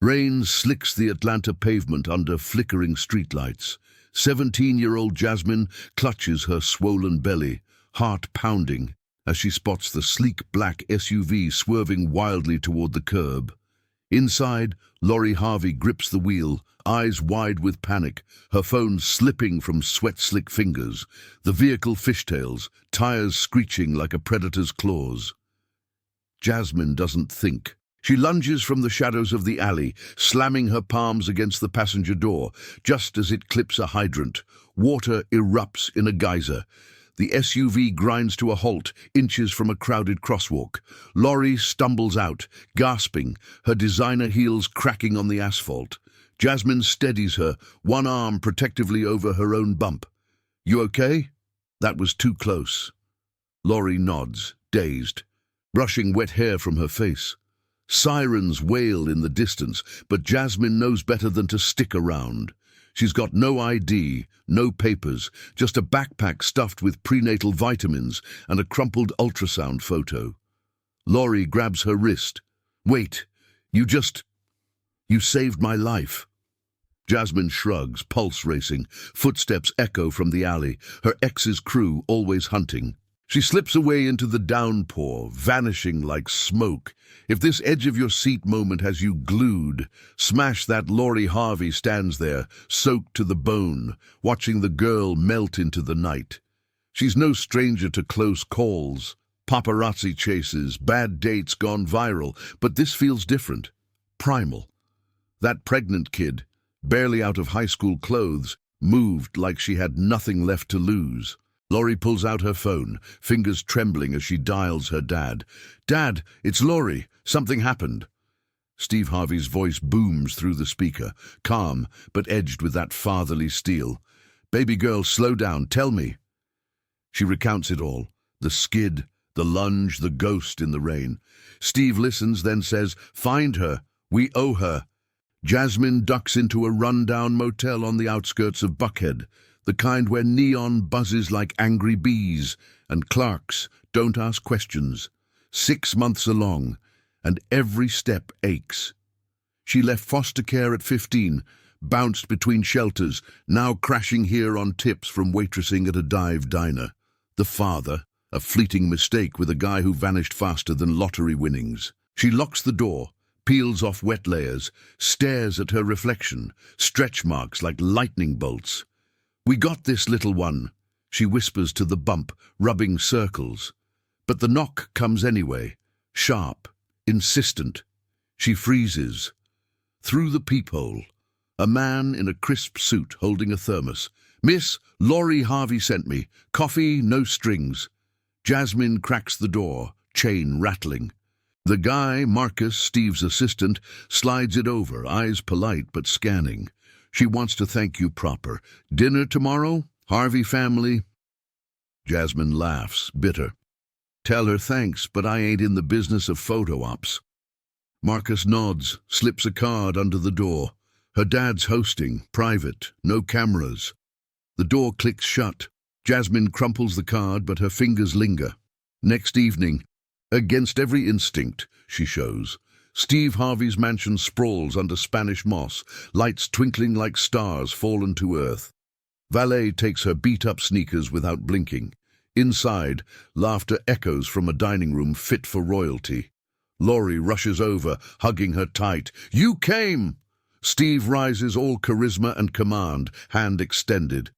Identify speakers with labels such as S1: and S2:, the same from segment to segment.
S1: Rain slicks the Atlanta pavement under flickering streetlights. 17-year-old Jasmine clutches her swollen belly, heart pounding, as she spots the sleek black SUV swerving wildly toward the curb. Inside, Lori Harvey grips the wheel, eyes wide with panic, her phone slipping from sweat-slick fingers, the vehicle fishtails, tires screeching like a predator's claws. Jasmine doesn't think. She lunges from the shadows of the alley, slamming her palms against the passenger door. Just as it clips a hydrant, water erupts in a geyser. The SUV grinds to a halt, inches from a crowded crosswalk. Lori stumbles out, gasping, her designer heels cracking on the asphalt. Jasmine steadies her, one arm protectively over her own bump. "You okay?" "That was too close." Lori nods, dazed, brushing wet hair from her face. Sirens wail in the distance, but Jasmine knows better than to stick around. She's got no ID, no papers, just a backpack stuffed with prenatal vitamins and a crumpled ultrasound photo. Lori grabs her wrist. "Wait, you saved my life." Jasmine shrugs, pulse racing. Footsteps echo from the alley, her ex's crew always hunting. She slips away into the downpour, vanishing like smoke. If this edge-of-your-seat moment has you glued, smash that. Lori Harvey stands there, soaked to the bone, watching the girl melt into the night. She's no stranger to close calls, paparazzi chases, bad dates gone viral, but this feels different, primal. That pregnant kid, barely out of high school clothes, moved like she had nothing left to lose. Lori pulls out her phone, fingers trembling as she dials her dad. "Dad, it's Lori. Something happened." Steve Harvey's voice booms through the speaker, calm but edged with that fatherly steel. "Baby girl, slow down. Tell me." She recounts it all. The skid, the lunge, the ghost in the rain. Steve listens, then says, "Find her. We owe her." Jasmine ducks into a rundown motel on the outskirts of Buckhead, the kind where neon buzzes like angry bees and clerks don't ask questions. 6 months along, and every step aches. She left foster care at 15, bounced between shelters, now crashing here on tips from waitressing at a dive diner. The father, a fleeting mistake with a guy who vanished faster than lottery winnings. She locks the door, peels off wet layers, stares at her reflection, stretch marks like lightning bolts. "We got this, little one," she whispers to the bump, rubbing circles. But the knock comes anyway, sharp, insistent. She freezes. Through the peephole, a man in a crisp suit holding a thermos. "Miss, Lori Harvey sent me. Coffee, no strings." Jasmine cracks the door, chain rattling. The guy, Marcus, Steve's assistant, slides it over, eyes polite but scanning. "She wants to thank you proper. Dinner tomorrow? Harvey family?" Jasmine laughs, bitter. "Tell her thanks, but I ain't in the business of photo ops." Marcus nods, slips a card under the door. Her dad's hosting, private, no cameras. The door clicks shut. Jasmine crumples the card, but her fingers linger. Next evening, against every instinct, she shows. Steve Harvey's mansion sprawls under Spanish moss, lights twinkling like stars fallen to earth. Valet takes her beat-up sneakers without blinking. Inside, laughter echoes from a dining room fit for royalty. Lori rushes over, hugging her tight. "You came!" Steve rises, all charisma and command, hand extended.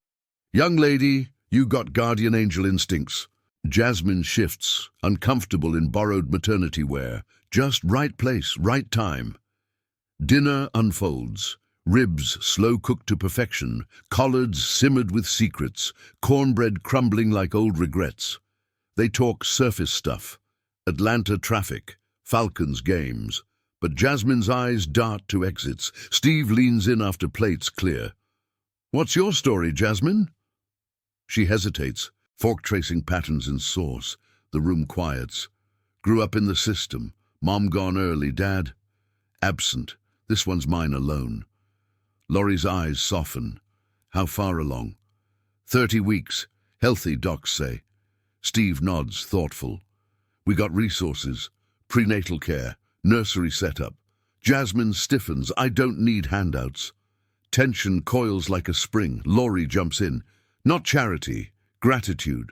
S1: "Young lady, you got guardian angel instincts." Jasmine shifts, uncomfortable in borrowed maternity wear. Just right place, right time. Dinner unfolds. Ribs slow-cooked to perfection, collards simmered with secrets, cornbread crumbling like old regrets. They talk surface stuff, Atlanta traffic, Falcons games. But Jasmine's eyes dart to exits. Steve leans in after plates clear. "What's your story, Jasmine?" She hesitates, fork tracing patterns in sauce. The room quiets. "Grew up in the system. Mom gone early, Dad absent. This one's mine alone." Lori's eyes soften. "How far along?" 30 weeks. Healthy, docs say. Steve nods, thoughtful. "We got resources. Prenatal care. Nursery setup. Jasmine stiffens. I don't need handouts. Tension coils like a spring. Laurie jumps in. Not charity, gratitude.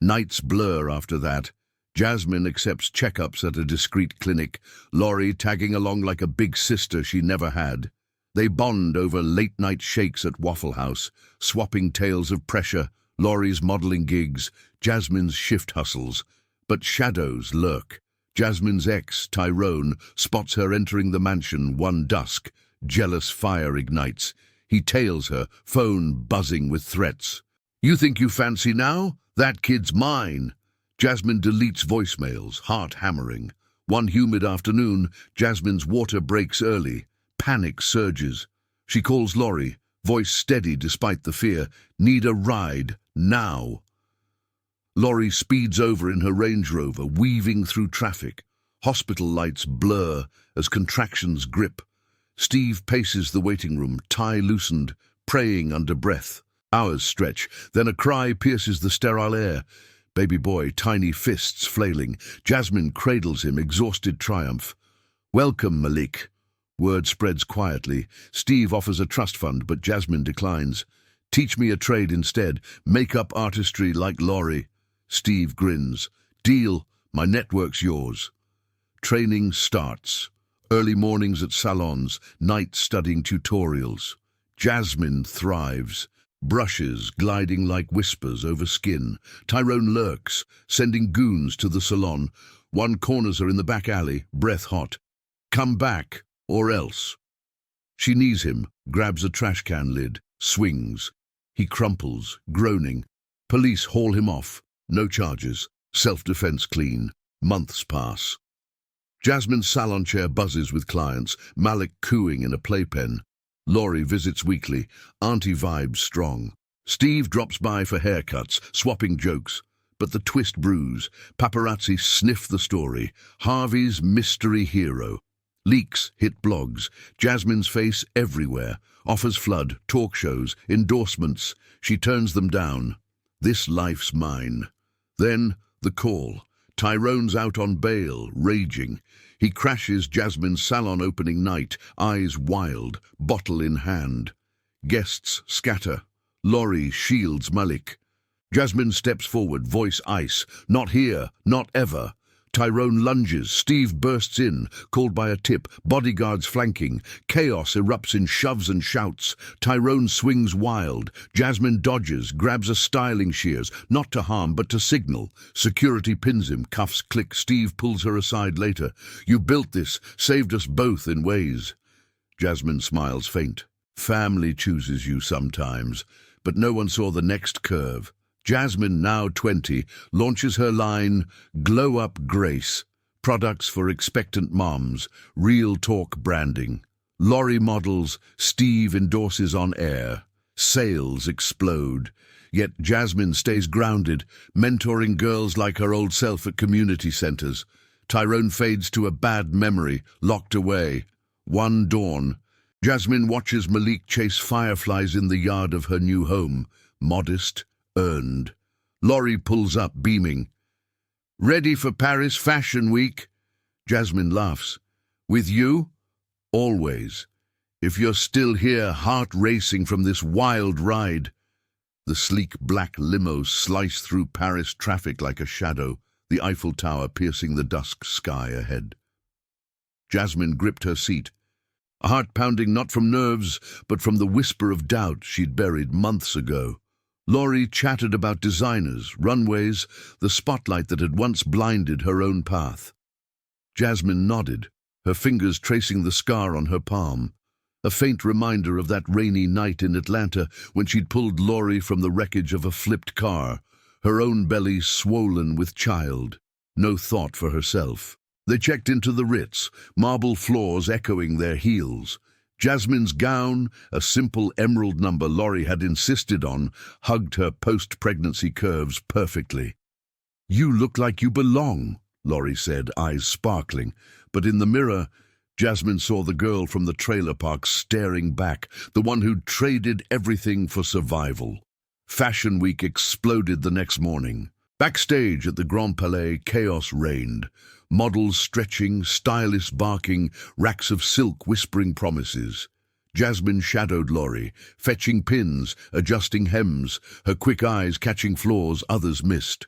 S1: Nights blur after that. Jasmine accepts checkups at a discreet clinic, Laurie tagging along like a big sister she never had. They bond over late-night shakes at Waffle House, swapping tales of pressure, Laurie's modeling gigs, Jasmine's shift hustles. But shadows lurk. Jasmine's ex, Tyrone, spots her entering the mansion one dusk. Jealous fire ignites. He tails her, phone buzzing with threats. You think you fancy now? That kid's mine. Jasmine deletes voicemails, heart hammering. One humid afternoon, Jasmine's water breaks early. Panic surges. She calls Laurie, voice steady despite the fear. Need a ride, now. Laurie speeds over in her Range Rover, weaving through traffic. Hospital lights blur as contractions grip. Steve paces the waiting room, tie loosened, praying under breath. Hours stretch, then a cry pierces the sterile air. Baby boy, tiny fists flailing. Jasmine cradles him, exhausted triumph. Welcome, Malik. Word spreads quietly. Steve offers a trust fund, but Jasmine declines. Teach me a trade instead. Make-up artistry like Laurie. Steve grins. Deal. My network's yours. Training starts. Early mornings at salons, nights studying tutorials. Jasmine thrives. Brushes gliding like whispers over skin. Tyrone lurks, sending goons to the salon. One corners her in the back alley, breath hot. Come back, or else. She knees him, grabs a trash can lid, swings. He crumples, groaning. Police haul him off. No charges. Self-defense clean. Months pass. Jasmine's salon chair buzzes with clients, Malik cooing in a playpen. Laurie visits weekly, auntie vibes strong. Steve drops by for haircuts, swapping jokes. But the twist brews. Paparazzi sniff the story. Harvey's mystery hero. Leaks hit blogs. Jasmine's face everywhere. Offers flood, talk shows, endorsements. She turns them down. This life's mine. Then the call. Tyrone's out on bail, raging. He crashes Jasmine's salon opening night, eyes wild, bottle in hand. Guests scatter. Laurie shields Malik. Jasmine steps forward, voice ice. Not here, not ever. Tyrone lunges. Steve bursts in, called by a tip. Bodyguards flanking. Chaos erupts in shoves and shouts. Tyrone swings wild. Jasmine dodges, grabs a styling shears, not to harm but to signal. Security pins him, cuffs click. Steve pulls her aside later. You built this, saved us both in ways. Jasmine smiles faint. Family chooses you sometimes, but no one saw the next curve. Jasmine, now 20, launches her line, Glow Up Grace, products for expectant moms, real talk branding. Laurie models, Steve endorses on air. Sales explode. Yet Jasmine stays grounded, mentoring girls like her old self at community centers. Tyrone fades to a bad memory, locked away. One dawn, Jasmine watches Malik chase fireflies in the yard of her new home. Modest, earned. Laurie pulls up, beaming. Ready for Paris Fashion Week? Jasmine laughs. With you? Always. If you're still here, heart racing from this wild ride. The sleek black limos slice through Paris traffic like a shadow, the Eiffel Tower piercing the dusk sky ahead. Jasmine gripped her seat, a heart pounding not from nerves, but from the whisper of doubt she'd buried months ago. Laurie chattered about designers, runways, the spotlight that had once blinded her own path. Jasmine nodded, her fingers tracing the scar on her palm, a faint reminder of that rainy night in Atlanta when she'd pulled Laurie from the wreckage of a flipped car, her own belly swollen with child, no thought for herself. They checked into the Ritz, marble floors echoing their heels. Jasmine's gown, a simple emerald number Laurie had insisted on, hugged her post-pregnancy curves perfectly. You look like you belong, Laurie said, eyes sparkling. But in the mirror, Jasmine saw the girl from the trailer park staring back, the one who'd traded everything for survival. Fashion Week exploded the next morning. Backstage at the Grand Palais, chaos reigned. Models stretching, stylists barking, racks of silk whispering promises. Jasmine shadowed Laurie, fetching pins, adjusting hems, her quick eyes catching flaws others missed.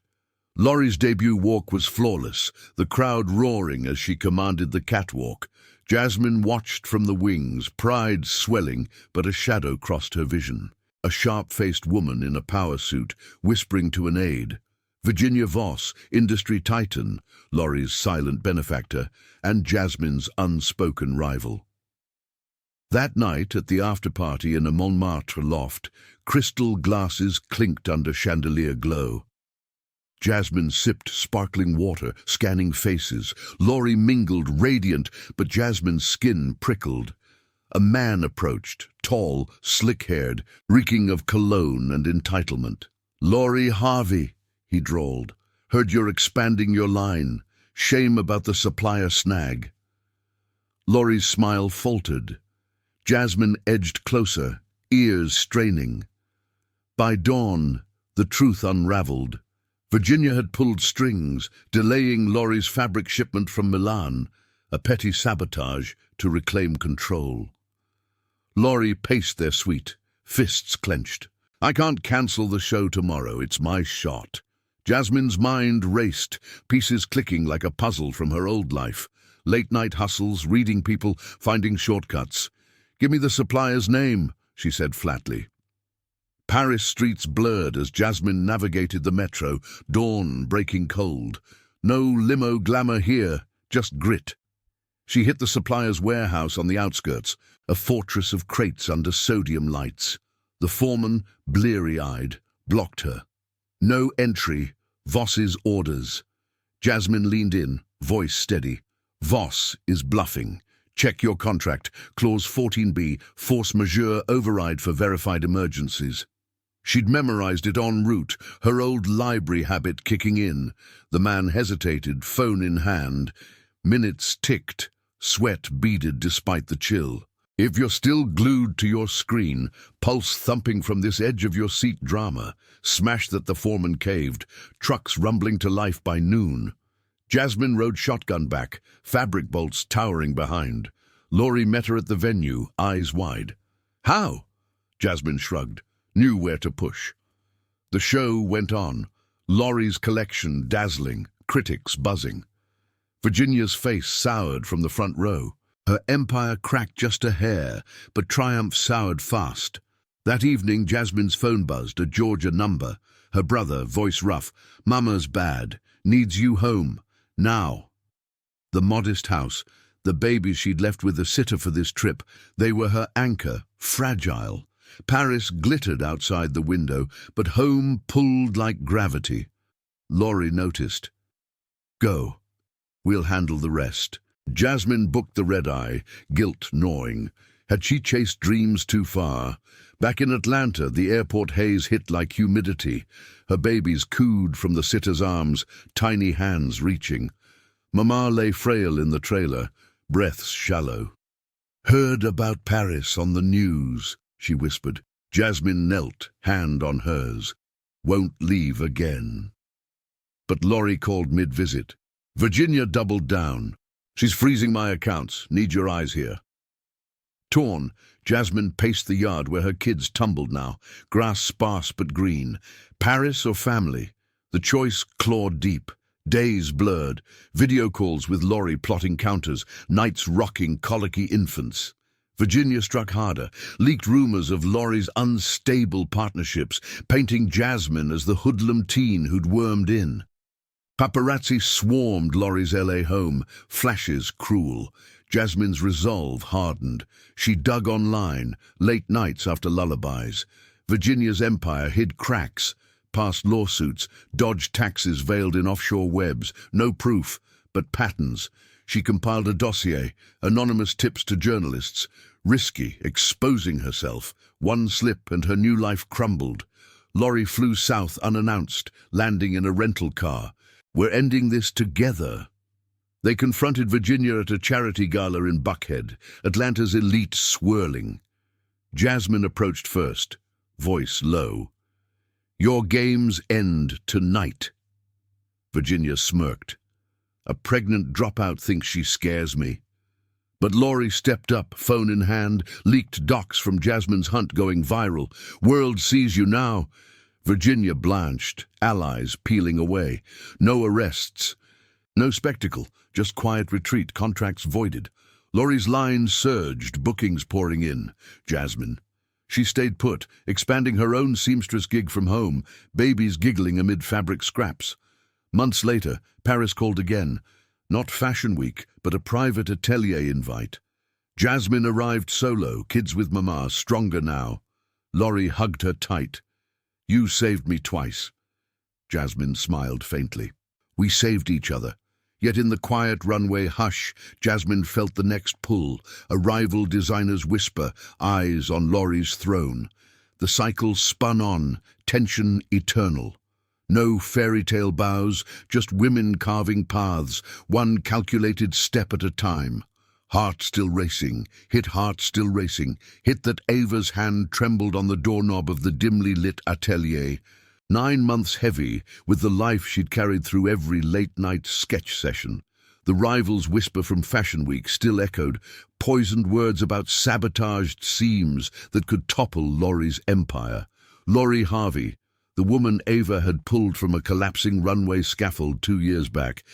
S1: Laurie's debut walk was flawless, the crowd roaring as she commanded the catwalk. Jasmine watched from the wings, pride swelling, but a shadow crossed her vision. A sharp-faced woman in a power suit, whispering to an aide. Virginia Voss, industry titan, Laurie's silent benefactor, and Jasmine's unspoken rival. That night, at the after-party in a Montmartre loft, crystal glasses clinked under chandelier glow. Jasmine sipped sparkling water, scanning faces. Laurie mingled, radiant, but Jasmine's skin prickled. A man approached, tall, slick-haired, reeking of cologne and entitlement. "Laurie Harvey," he drawled. "Heard you're expanding your line. Shame about the supplier snag." Laurie's smile faltered. Jasmine edged closer, ears straining. By dawn, the truth unraveled. Virginia had pulled strings, delaying Laurie's fabric shipment from Milan, a petty sabotage to reclaim control. Laurie paced their suite, fists clenched. "I can't cancel the show tomorrow, it's my shot." Jasmine's mind raced, pieces clicking like a puzzle from her old life. Late-night hustles, reading people, finding shortcuts. "Give me the supplier's name," she said flatly. Paris streets blurred as Jasmine navigated the metro, dawn breaking cold. No limo glamour here, just grit. She hit the supplier's warehouse on the outskirts, a fortress of crates under sodium lights. The foreman, bleary-eyed, blocked her. "No entry, Voss's orders." Jasmine leaned in, voice steady. "Voss is bluffing. Check your contract, clause 14B, force majeure override for verified emergencies." She'd memorized it en route, her old library habit kicking in. The man hesitated, phone in hand. Minutes ticked, sweat beaded despite the chill. "If you're still glued to your screen, pulse thumping from this edge-of-your-seat drama, smash that the foreman caved, trucks rumbling to life by noon." Jasmine rode shotgun back, fabric bolts towering behind. Laurie met her at the venue, eyes wide. "How?" Jasmine shrugged, knew where to push. The show went on, Laurie's collection dazzling, critics buzzing. Virginia's face soured from the front row. Her empire cracked just a hair, but triumph soured fast. That evening, Jasmine's phone buzzed, a Georgia number. Her brother, voice rough. "Mama's bad. Needs you home. Now." The modest house, the babies she'd left with a sitter for this trip, they were her anchor, fragile. Paris glittered outside the window, but home pulled like gravity. Laurie noticed. "Go. We'll handle the rest." Jasmine booked the red-eye, guilt gnawing. Had she chased dreams too far? Back in Atlanta, the airport haze hit like humidity. Her babies cooed from the sitter's arms, tiny hands reaching. Mama lay frail in the trailer, breaths shallow. "Heard about Paris on the news," she whispered. Jasmine knelt, hand on hers. "Won't leave again." But Laurie called mid-visit. Virginia doubled down. "She's freezing my accounts. Need your eyes here." Torn, Jasmine paced the yard where her kids tumbled now, grass sparse but green. Paris or family? The choice clawed deep. Days blurred, video calls with Laurie plotting counters, nights rocking colicky infants. Virginia struck harder, leaked rumors of Laurie's unstable partnerships, painting Jasmine as the hoodlum teen who'd wormed in. Paparazzi swarmed Laurie's LA home, flashes cruel. Jasmine's resolve hardened. She dug online, late nights after lullabies. Virginia's empire hid cracks, passed lawsuits, dodged taxes veiled in offshore webs. No proof, but patterns. She compiled a dossier, anonymous tips to journalists. Risky, exposing herself. One slip and her new life crumbled. Laurie flew south unannounced, landing in a rental car. "We're ending this together." They confronted Virginia at a charity gala in Buckhead, Atlanta's elite swirling. Jasmine approached first, voice low. "Your games end tonight." Virginia smirked. A pregnant dropout thinks she scares me. But Laurie stepped up, phone in hand, leaked docs from Jasmine's hunt going viral. World sees you now. Virginia blanched, allies peeling away. No arrests. No spectacle, just quiet retreat, contracts voided. Laurie's lines surged, bookings pouring in. Jasmine. She stayed put, expanding her own seamstress gig from home, babies giggling amid fabric scraps. Months later, Paris called again. Not Fashion Week, but a private atelier invite. Jasmine arrived solo, kids with mama, stronger now. Laurie hugged her tight. You saved me twice. Jasmine smiled faintly. We saved each other. Yet in the quiet runway hush, Jasmine felt the next pull, a rival designer's whisper, eyes on Laurie's throne. The cycle spun on, tension eternal. No fairy tale bows, just women carving paths, one calculated step at a time. Heart still racing, hit heart still racing, hit that Ava's hand trembled on the doorknob of the dimly lit atelier. 9 months heavy, with the life she'd carried through every late-night sketch session. The rival's whisper from Fashion Week still echoed, poisoned words about sabotaged seams that could topple Laurie's empire. Laurie Harvey, the woman Ava had pulled from a collapsing runway scaffold 2 years back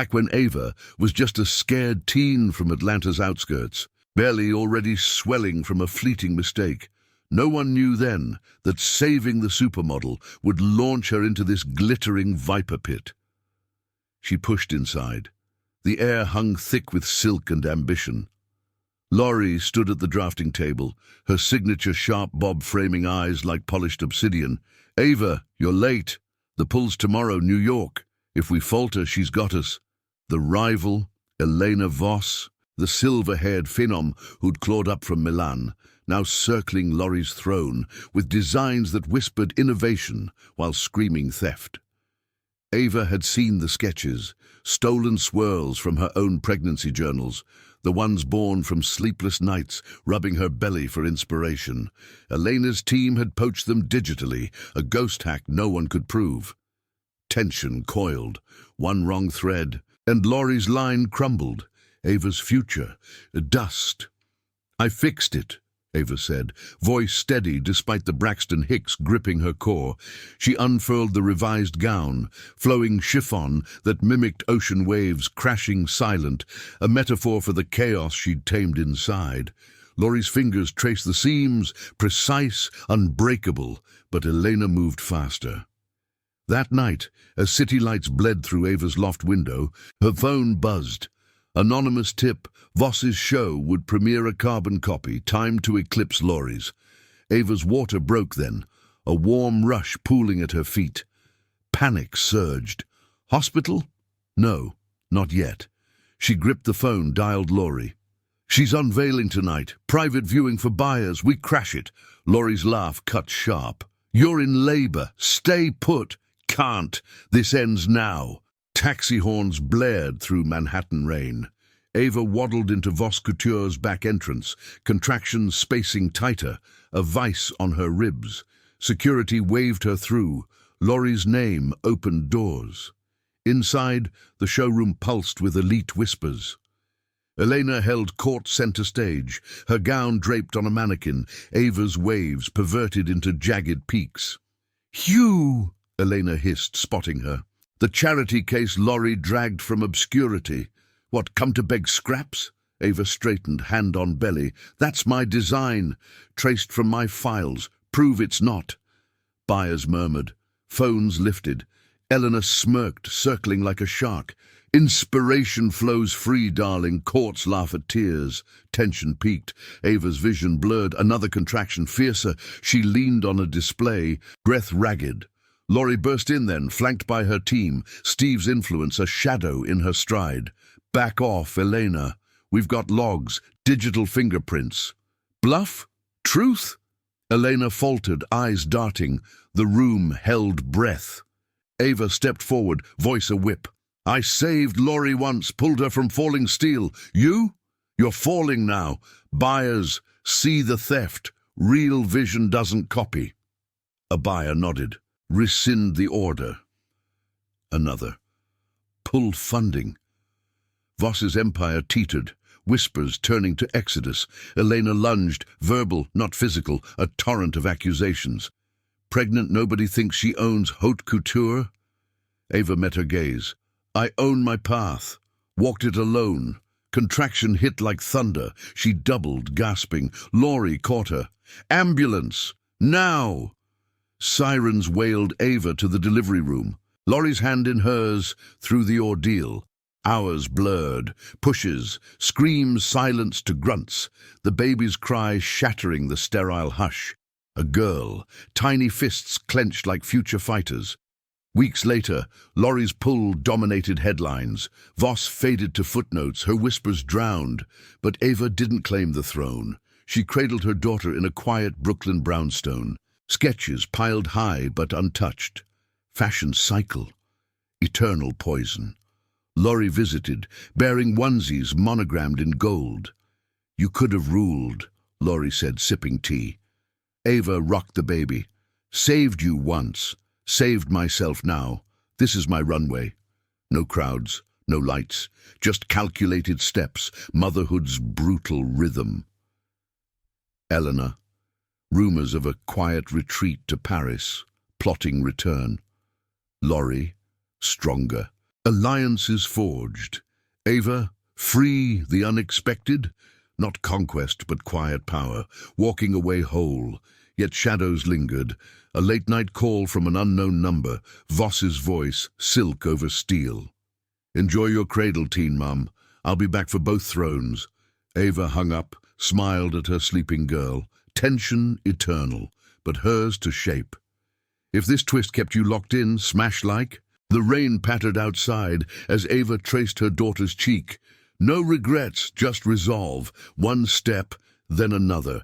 S1: when Ava was just a scared teen from Atlanta's outskirts, belly already swelling from a fleeting mistake. No one knew then that saving the supermodel would launch her into this glittering viper pit. She pushed inside. The air hung thick with silk and ambition. Laurie stood at the drafting table, her signature sharp bob-framing eyes like polished obsidian. Ava, you're late. The pull's tomorrow, New York. If we falter, she's got us. The rival, Elena Voss, the silver-haired phenom who'd clawed up from Milan, now circling Laurie's throne with designs that whispered innovation while screaming theft. Ava had seen the sketches, stolen swirls from her own pregnancy journals, the ones born from sleepless nights, rubbing her belly for inspiration. Elena's team had poached them digitally, a ghost hack no one could prove. Tension coiled, one wrong thread, and Laurie's line crumbled. Ava's future, dust. I fixed it, Ava said, voice steady despite the Braxton Hicks gripping her core. She unfurled the revised gown, flowing chiffon that mimicked ocean waves crashing silent, a metaphor for the chaos she'd tamed inside. Laurie's fingers traced the seams, precise, unbreakable, but Elena moved faster. That night, as city lights bled through Ava's loft window, her phone buzzed. Anonymous tip, Voss's show would premiere a carbon copy, timed to eclipse Laurie's. Ava's water broke then, a warm rush pooling at her feet. Panic surged. Hospital? No, not yet. She gripped the phone, dialed Laurie. She's unveiling tonight. Private viewing for buyers. We crash it. Laurie's laugh cut sharp. You're in labor. Stay put. Can't. This ends now. Taxi horns blared through Manhattan rain. Ava waddled into Voss Couture's back entrance, contractions spacing tighter, a vice on her ribs. Security waved her through. Laurie's name opened doors. Inside, the showroom pulsed with elite whispers. Elena held court center stage, her gown draped on a mannequin, Ava's waves perverted into jagged peaks. "Hugh!" Elena hissed, spotting her. The charity case Laurie dragged from obscurity. What, come to beg scraps? Ava straightened, hand on belly. That's my design, traced from my files. Prove it's not. Buyers murmured. Phones lifted. Eleanor smirked, circling like a shark. Inspiration flows free, darling. Courts laugh at tears. Tension peaked. Ava's vision blurred. Another contraction fiercer. She leaned on a display, breath ragged. Laurie burst in then, flanked by her team, Steve's influence a shadow in her stride. Back off, Elena. We've got logs, digital fingerprints. Bluff? Truth? Elena faltered, eyes darting. The room held breath. Ava stepped forward, voice a whip. I saved Laurie once, pulled her from falling steel. You? You're falling now. Buyers, see the theft. Real vision doesn't copy. A buyer nodded. Rescind the order. Another. pulled funding. Voss's empire teetered, whispers turning to exodus. Elena lunged, verbal, not physical, a torrent of accusations. Pregnant, nobody thinks she owns haute couture? Ava met her gaze. I own my path. Walked it alone. Contraction hit like thunder. She doubled, gasping. Laurie caught her. Ambulance! Now! Sirens wailed Ava to the delivery room. Laurie's hand in hers through the ordeal. Hours blurred, pushes, screams silenced to grunts, the baby's cry shattering the sterile hush. A girl, tiny fists clenched like future fighters. Weeks later, Laurie's pull dominated headlines. Voss faded to footnotes, her whispers drowned. But Ava didn't claim the throne. She cradled her daughter in a quiet Brooklyn brownstone. Sketches piled high but untouched. Fashion cycle. Eternal poison. Laurie visited, bearing onesies monogrammed in gold. You could have ruled, Laurie said, sipping tea. Ava rocked the baby. Saved you once. Saved myself now. This is my runway. No crowds, no lights, just calculated steps, motherhood's brutal rhythm. Eleanor. Rumors of a quiet retreat to Paris, plotting return. Laurie. Stronger. Alliances forged. Ava, free the unexpected, not conquest but quiet power, walking away whole. Yet shadows lingered, a late-night call from an unknown number, Voss's voice, silk over steel. Enjoy your cradle, teen mum. I'll be back for both thrones. Ava hung up, smiled at her sleeping girl. Tension eternal, but hers to shape. If this twist kept you locked in, smash-like, the rain pattered outside as Ava traced her daughter's cheek. No regrets, just resolve. One step, then another.